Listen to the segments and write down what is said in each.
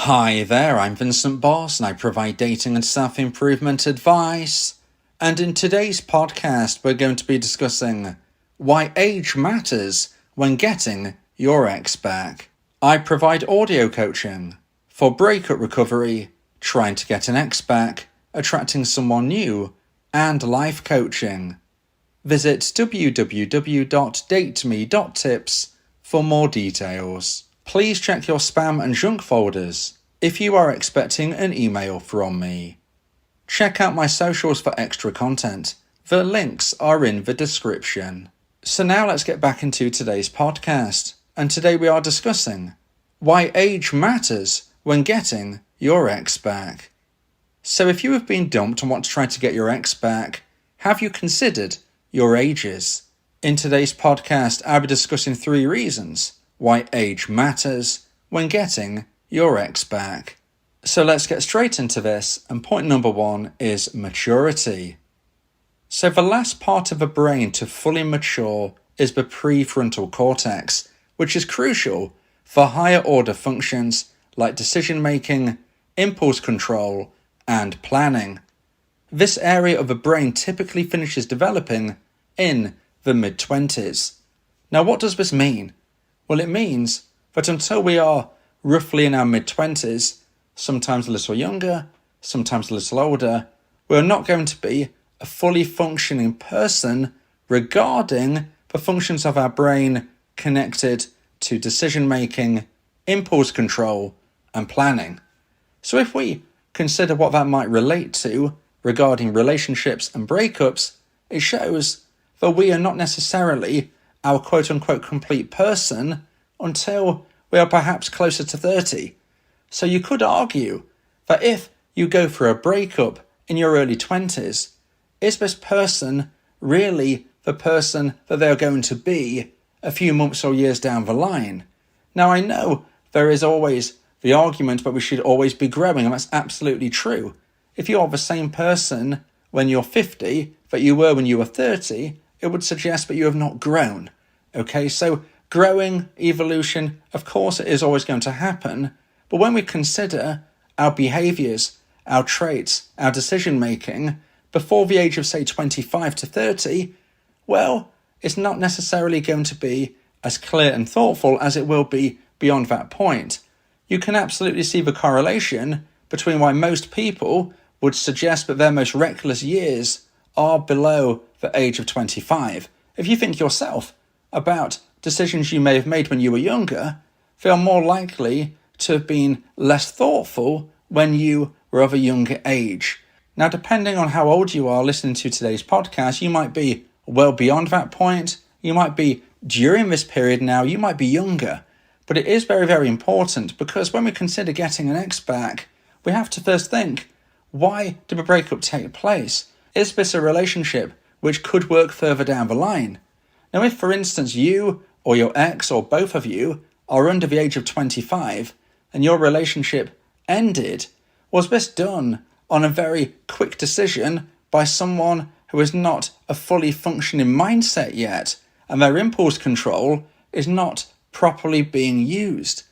Hi there, I'm Vincent Boss and I provide dating and self-improvement advice. And in today's podcast, we're going to be discussing why age matters when getting your ex back. I provide audio coaching for breakup recovery, trying to get an ex back, attracting someone new, and life coaching. Visit www.dateme.tips for more details. Please check your spam and junk folders if you are expecting an email from me. Check out my socials for extra content. The links are in the description. So now let's get back into today's podcast. And today we are discussing why age matters when getting your ex back. So if you have been dumped and want to try to get your ex back, have you considered your ages? In today's podcast, I'll be discussing 3 reasons why age matters when getting your ex back. So let's get straight into this, and point number 1 is maturity. So the last part of the brain to fully mature is the prefrontal cortex, which is crucial for higher order functions like decision making, impulse control, and planning. This area of the brain typically finishes developing in the mid-20s. Now what does this mean? Well, it means that until we are roughly in our mid-20s, sometimes a little younger, sometimes a little older, we're not going to be a fully functioning person regarding the functions of our brain connected to decision-making, impulse control, and planning. So if we consider what that might relate to regarding relationships and breakups, it shows that we are not necessarily our quote-unquote complete person until we are perhaps closer to 30. So you could argue that if you go through a breakup in your early 20s, is this person really the person that they're going to be a few months or years down the line? Now I know there is always the argument that we should always be growing, and that's absolutely true. If you are the same person when you're 50 that you were when you were 30, it would suggest that you have not grown. Okay, so growing, evolution, of course it is always going to happen, but when we consider our behaviours, our traits, our decision making, before the age of say 25 to 30, well, it's not necessarily going to be as clear and thoughtful as it will be beyond that point. You can absolutely see the correlation between why most people would suggest that their most reckless years are below the age of 25. If you think yourself about decisions you may have made when you were younger, they are more likely to have been less thoughtful when you were of a younger age. Now, depending on how old you are listening to today's podcast, you might be well beyond that point, you might be during this period now, you might be younger. But it is very, very important, because when we consider getting an ex back, we have to first think, why did the breakup take place? Is this a relationship which could work further down the line? Now, if, for instance, you or your ex or both of you are under the age of 25 and your relationship ended, was this done on a very quick decision by someone who is not a fully functioning mindset yet, and their impulse control is not properly being used?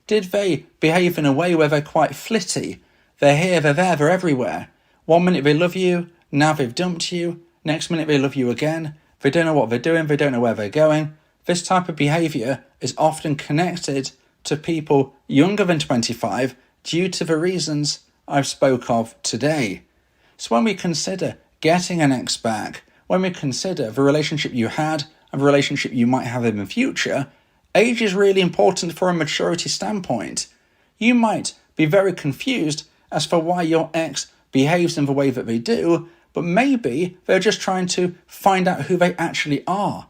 Did they behave in a way where they're quite flitty? They're here, they're there, they're everywhere. One minute they love you, now they've dumped you, next minute they love you again. They don't know what they're doing, they don't know where they're going. This type of behaviour is often connected to people younger than 25 due to the reasons I've spoke of today. So when we consider getting an ex back, when we consider the relationship you had and the relationship you might have in the future, age is really important for a maturity standpoint. You might be very confused as for why your ex behaves in the way that they do, but maybe they're just trying to find out who they actually are.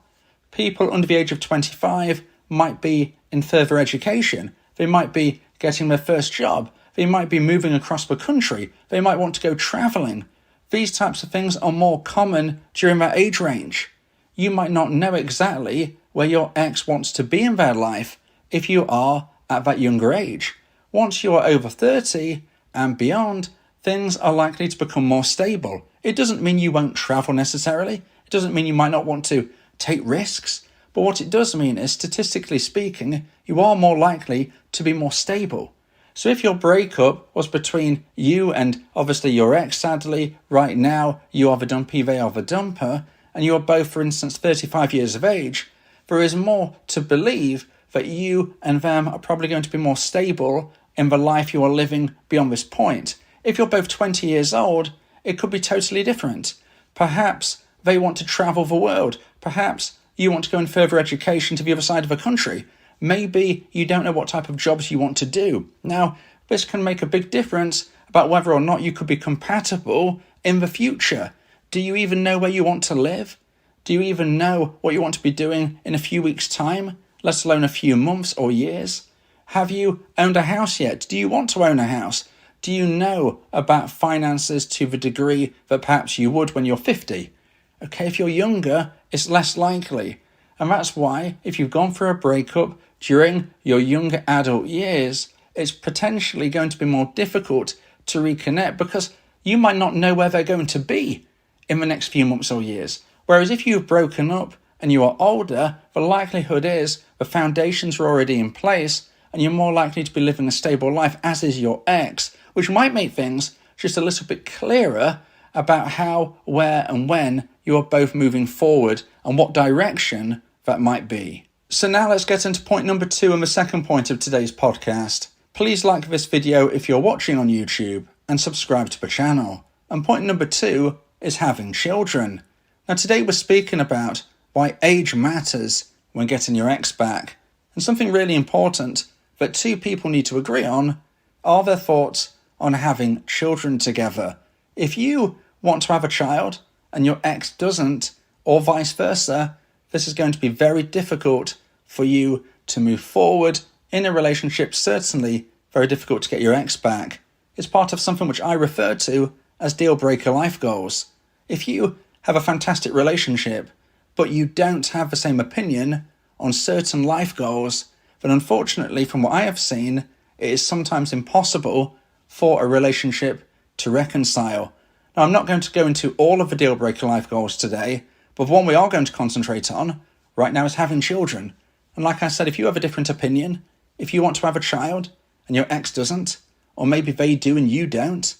People under the age of 25 might be in further education. They might be getting their first job. They might be moving across the country. They might want to go travelling. These types of things are more common during that age range. You might not know exactly where your ex wants to be in their life if you are at that younger age. Once you are over 30 and beyond, things are likely to become more stable. It doesn't mean you won't travel necessarily. It doesn't mean you might not want to take risks. But what it does mean is, statistically speaking, you are more likely to be more stable. So if your breakup was between you and obviously your ex, sadly, right now you are the dumpee, they are the dumper, and you are both, for instance, 35 years of age, there is more to believe that you and them are probably going to be more stable in the life you are living beyond this point. If you're both 20 years old, it could be totally different. Perhaps they want to travel the world. Perhaps you want to go in further education to the other side of the country. Maybe you don't know what type of jobs you want to do. Now, this can make a big difference about whether or not you could be compatible in the future. Do you even know where you want to live? Do you even know what you want to be doing in a few weeks' time, let alone a few months or years? Have you owned a house yet? Do you want to own a house? Do you know about finances to the degree that perhaps you would when you're 50? Okay, if you're younger, it's less likely. And that's why, if you've gone through a breakup during your younger adult years, it's potentially going to be more difficult to reconnect because you might not know where they're going to be in the next few months or years. Whereas if you've broken up and you are older, the likelihood is the foundations are already in place and you're more likely to be living a stable life, as is your ex, which might make things just a little bit clearer about how, where and when you are both moving forward and what direction that might be. So now let's get into point number 2 and the second point of today's podcast. Please like this video if you're watching on YouTube and subscribe to the channel. And point number 2 is having children. Now today we're speaking about why age matters when getting your ex back. And something really important that two people need to agree on are their thoughts on having children together. If you want to have a child and your ex doesn't, or vice versa, this is going to be very difficult for you to move forward in a relationship, certainly very difficult to get your ex back. It's part of something which I refer to as deal breaker life goals. If you have a fantastic relationship, but you don't have the same opinion on certain life goals, then unfortunately, from what I have seen, it is sometimes impossible for a relationship to reconcile. Now, I'm not going to go into all of the deal breaker life goals today, but the one we are going to concentrate on right now is having children. And like I said, if you have a different opinion, if you want to have a child and your ex doesn't, or maybe they do and you don't,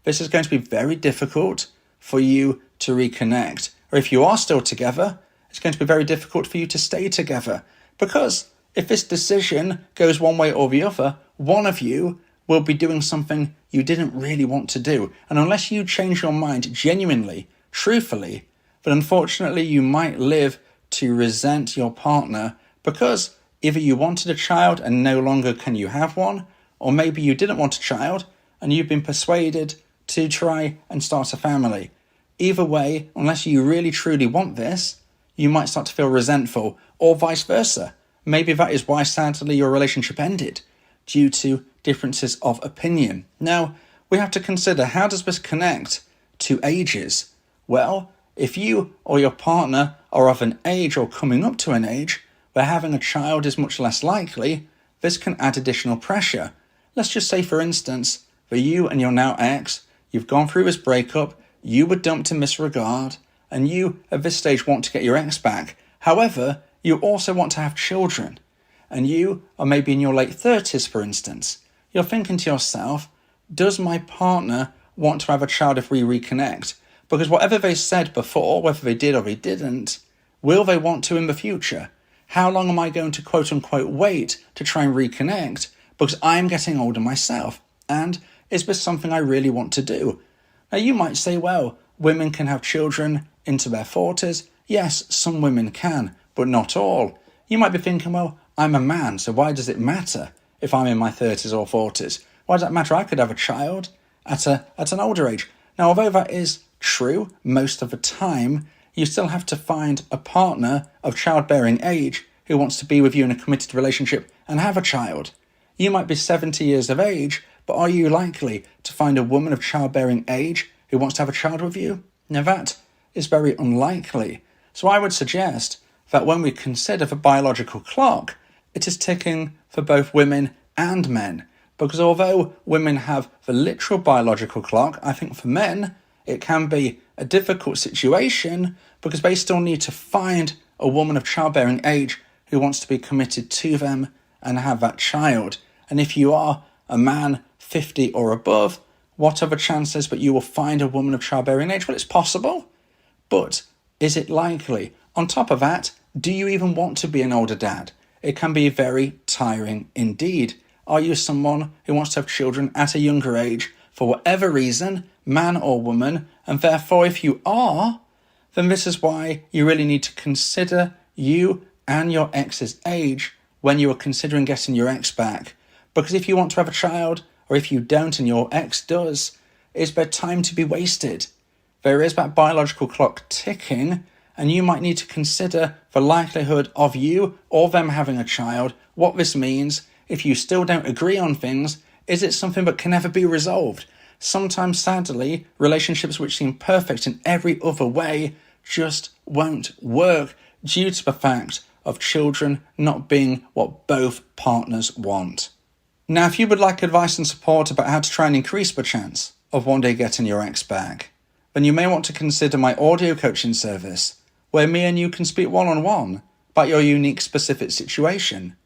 this is going to be very difficult for you to reconnect. Or if you are still together, it's going to be very difficult for you to stay together. Because if this decision goes one way or the other, one of you will be doing something you didn't really want to do. And unless you change your mind genuinely, truthfully, then unfortunately you might live to resent your partner because either you wanted a child and no longer can you have one, or maybe you didn't want a child and you've been persuaded to try and start a family. Either way, unless you really truly want this, you might start to feel resentful, or vice versa. Maybe that is why sadly your relationship ended, due to differences of opinion. Now, we have to consider, how does this connect to ages? Well, if you or your partner are of an age or coming up to an age where having a child is much less likely, this can add additional pressure. Let's just say, for instance, that you and your now ex, you've gone through this breakup, you were dumped in this regard, and you at this stage want to get your ex back. However, you also want to have children, and you are maybe in your late 30s, for instance. You're thinking to yourself, does my partner want to have a child if we reconnect? Because whatever they said before, whether they did or they didn't, will they want to in the future? How long am I going to quote unquote wait to try and reconnect because I'm getting older myself? And is this something I really want to do? Now you might say, well, women can have children into their 40s. Yes, some women can, but not all. You might be thinking, well, I'm a man, so why does it matter if I'm in my 30s or 40s? Why does that matter? I could have a child at an older age. Now, although that is true most of the time, you still have to find a partner of childbearing age who wants to be with you in a committed relationship and have a child. You might be 70 years of age, but are you likely to find a woman of childbearing age who wants to have a child with you? Now that is very unlikely. So I would suggest that when we consider the biological clock, it is ticking for both women and men. Because although women have the literal biological clock, I think for men, it can be a difficult situation because they still need to find a woman of childbearing age who wants to be committed to them and have that child. And if you are a man 50 or above, what are the chances that you will find a woman of childbearing age? Well, it's possible, but is it likely? On top of that, do you even want to be an older dad? It can be very tiring indeed. Are you someone who wants to have children at a younger age for whatever reason, man or woman? And therefore, if you are, then this is why you really need to consider you and your ex's age when you are considering getting your ex back. Because if you want to have a child, or if you don't and your ex does, is there time to be wasted? There is that biological clock ticking, and you might need to consider the likelihood of you or them having a child, what this means. If you still don't agree on things, is it something that can never be resolved? Sometimes, sadly, relationships which seem perfect in every other way just won't work due to the fact of children not being what both partners want. Now, if you would like advice and support about how to try and increase the chance of one day getting your ex back, then you may want to consider my audio coaching service, where me and you can speak one-on-one about your unique specific situation.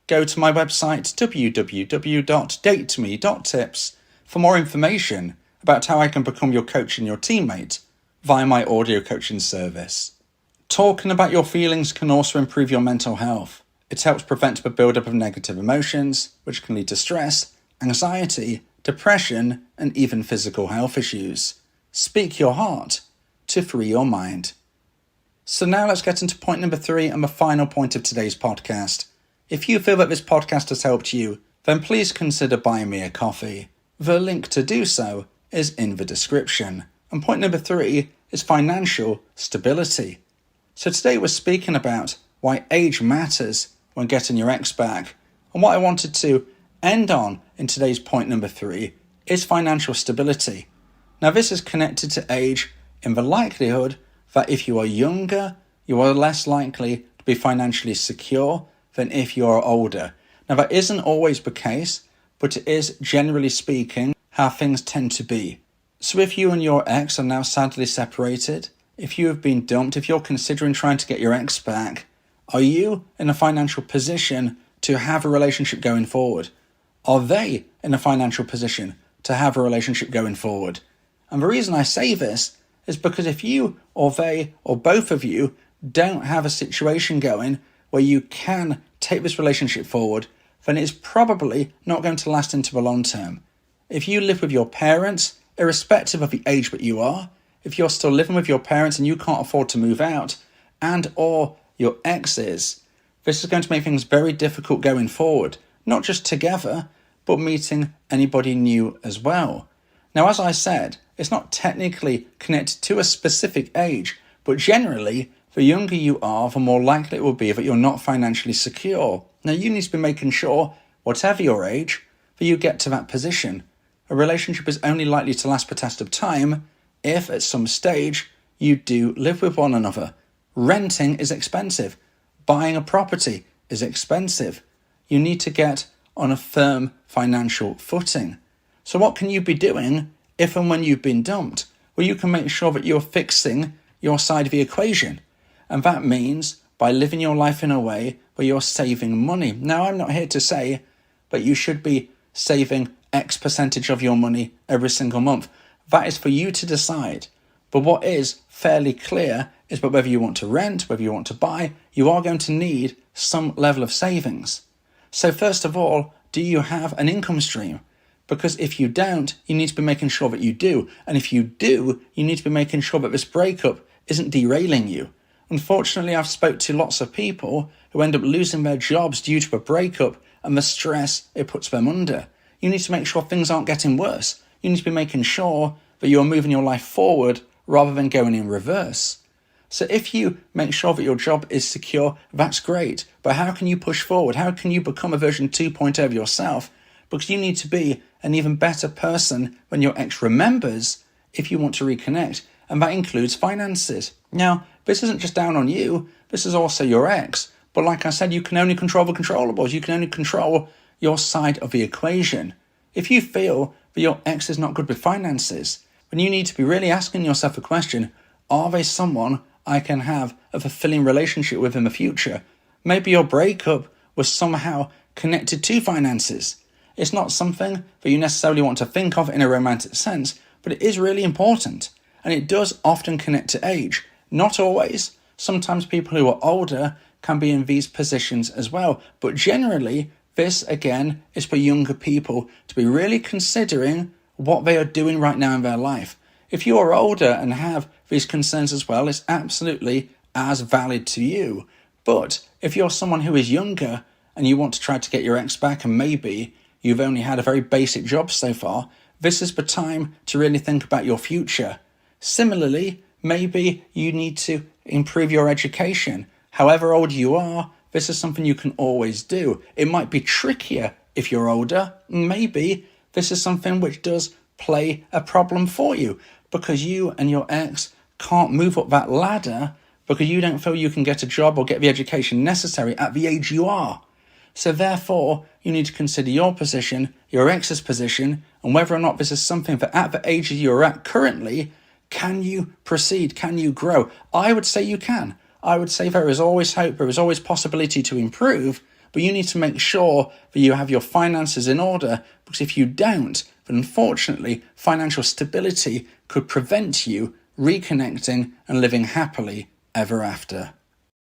Go to my website www.dateme.tips for more information about how I can become your coach and your teammate via my audio coaching service. Talking about your feelings can also improve your mental health. It helps prevent the buildup of negative emotions, which can lead to stress, anxiety, depression, and even physical health issues. Speak your heart to free your mind. So now let's get into point number 3 and the final point of today's podcast. If you feel that this podcast has helped you, then please consider buying me a coffee. The link to do so is in the description. And point number 3 is financial stability. So today we're speaking about why age matters when getting your ex back. And what I wanted to end on in today's point number 3 is financial stability. Now this is connected to age in the likelihood that if you are younger, you are less likely to be financially secure than if you are older. Now that isn't always the case, but it is, generally speaking, how things tend to be. So if you and your ex are now sadly separated, if you have been dumped, if you're considering trying to get your ex back, are you in a financial position to have a relationship going forward? Are they in a financial position to have a relationship going forward? And the reason I say this is because if you or they or both of you don't have a situation going where you can take this relationship forward, then it's probably not going to last into the long term. If you live with your parents, irrespective of the age that you are, if you're still living with your parents and you can't afford to move out, and or your ex is, this is going to make things very difficult going forward, not just together, but meeting anybody new as well. Now, as I said, it's not technically connected to a specific age, but generally, the younger you are, the more likely it will be that you're not financially secure. Now, you need to be making sure, whatever your age, that you get to that position. A relationship is only likely to last the test of time if, at some stage, you do live with one another. Renting is expensive. Buying a property is expensive. You need to get on a firm financial footing. So what can you be doing if and when you've been dumped? Well, you can make sure that you're fixing your side of the equation. And that means by living your life in a way where you're saving money. Now, I'm not here to say that you should be saving X percentage of your money every single month. That is for you to decide. But what is fairly clear is that whether you want to rent, whether you want to buy, you are going to need some level of savings. So first of all, do you have an income stream? Because if you don't, you need to be making sure that you do. And if you do, you need to be making sure that this breakup isn't derailing you. Unfortunately, I've spoke to lots of people who end up losing their jobs due to a breakup and the stress it puts them under. You need to make sure things aren't getting worse. You need to be making sure that you're moving your life forward rather than going in reverse. So if you make sure that your job is secure, that's great. But how can you push forward? How can you become a version 2.0 of yourself? Because you need to be an even better person when your ex remembers if you want to reconnect. And that includes finances. Now, this isn't just down on you. This is also your ex. But like I said, you can only control the controllables. You can only control your side of the equation. If you feel that your ex is not good with finances, then you need to be really asking yourself a question. Are they someone I can have a fulfilling relationship with in the future? Maybe your breakup was somehow connected to finances. It's not something that you necessarily want to think of in a romantic sense, but it is really important. And it does often connect to age. Not always. Sometimes people who are older can be in these positions as well. But generally, this again is for younger people to be really considering what they are doing right now in their life. If you are older and have these concerns as well, it's absolutely as valid to you. But if you're someone who is younger and you want to try to get your ex back and maybe you've only had a very basic job so far, this is the time to really think about your future. Similarly, maybe you need to improve your education. However old you are, this is something you can always do. It might be trickier if you're older. Maybe this is something which does play a problem for you because you and your ex can't move up that ladder because you don't feel you can get a job or get the education necessary at the age you are. So therefore, you need to consider your position, your ex's position, and whether or not this is something that at the age you're at currently, can you proceed? Can you grow? I would say you can. I would say there is always hope, there is always possibility to improve, but you need to make sure that you have your finances in order, because if you don't, then unfortunately, financial stability could prevent you reconnecting and living happily ever after.